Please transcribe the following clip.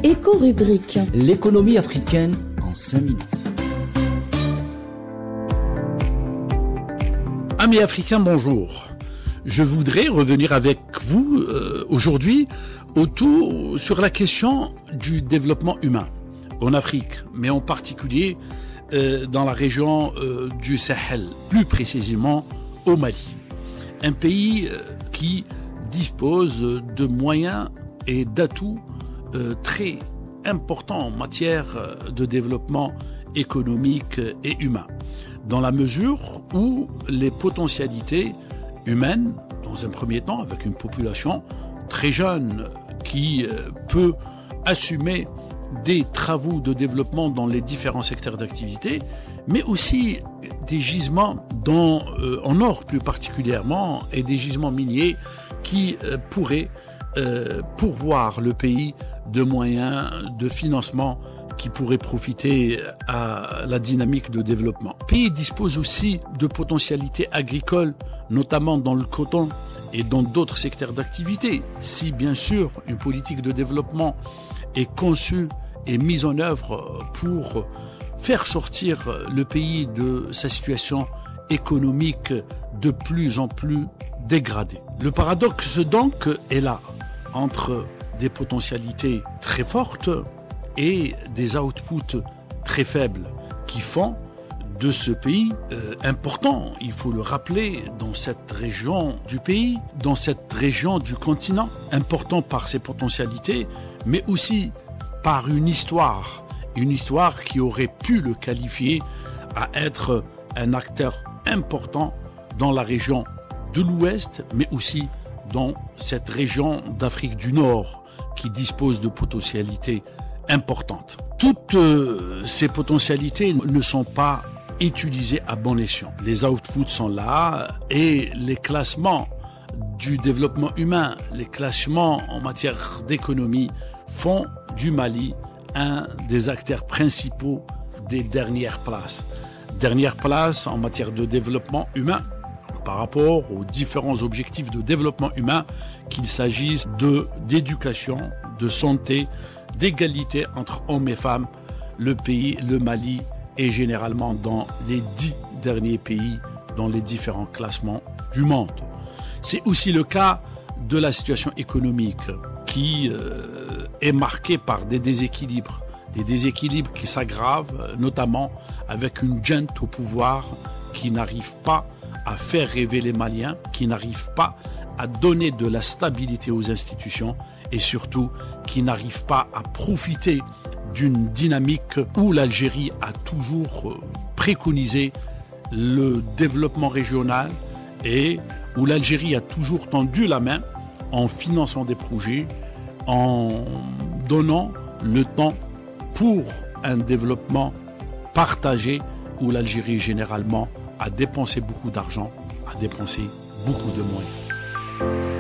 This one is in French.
Éco-rubrique. L'économie africaine en 5 minutes. Amis africains, bonjour. Je voudrais revenir avec vous aujourd'hui sur la question du développement humain en Afrique, mais en particulier dans la région du Sahel, plus précisément au Mali. Un pays qui dispose de moyens et d'atouts très importants en matière de développement économique et humain, dans la mesure où les potentialités humaines, dans un premier temps, avec une population très jeune qui peut assumer des travaux de développement dans les différents secteurs d'activité, mais aussi des gisements en or plus particulièrement, et des gisements miniers qui pourraient pourvoir le pays de moyens de financement qui pourraient profiter à la dynamique de développement. Le pays dispose aussi de potentialités agricoles, notamment dans le coton et dans d'autres secteurs d'activité. Si bien sûr une politique de développement est conçue et mise en œuvre pour faire sortir le pays de sa situation économique de plus en plus dégradée. Le paradoxe donc est là, entre des potentialités très fortes et des outputs très faibles qui font de ce pays important, il faut le rappeler, dans cette région du pays, dans cette région du continent, important par ses potentialités, mais aussi par une histoire qui aurait pu le qualifier à être un acteur important dans la région de l'Ouest, mais aussi dans cette région d'Afrique du Nord qui dispose de potentialités importantes. Toutes ces potentialités ne sont pas utilisées à bon escient. Les outputs sont là et les classements du développement humain, les classements en matière d'économie font du Mali un des acteurs principaux des dernières places. Dernière place en matière de développement humain par rapport aux différents objectifs de développement humain, qu'il s'agisse d'éducation, de santé, d'égalité entre hommes et femmes. Le pays, le Mali, est généralement dans les 10 derniers pays dans les différents classements du monde. C'est aussi le cas de la situation économique qui est marquée par des déséquilibres qui s'aggravent, notamment avec une junte au pouvoir qui n'arrive pas à faire rêver les Maliens, qui n'arrive pas à donner de la stabilité aux institutions et surtout qui n'arrive pas à profiter d'une dynamique où l'Algérie a toujours préconisé le développement régional et où l'Algérie a toujours tendu la main en finançant des projets, en donnant le temps pour un développement partagé où l'Algérie généralement a dépensé beaucoup d'argent, a dépensé beaucoup de moyens.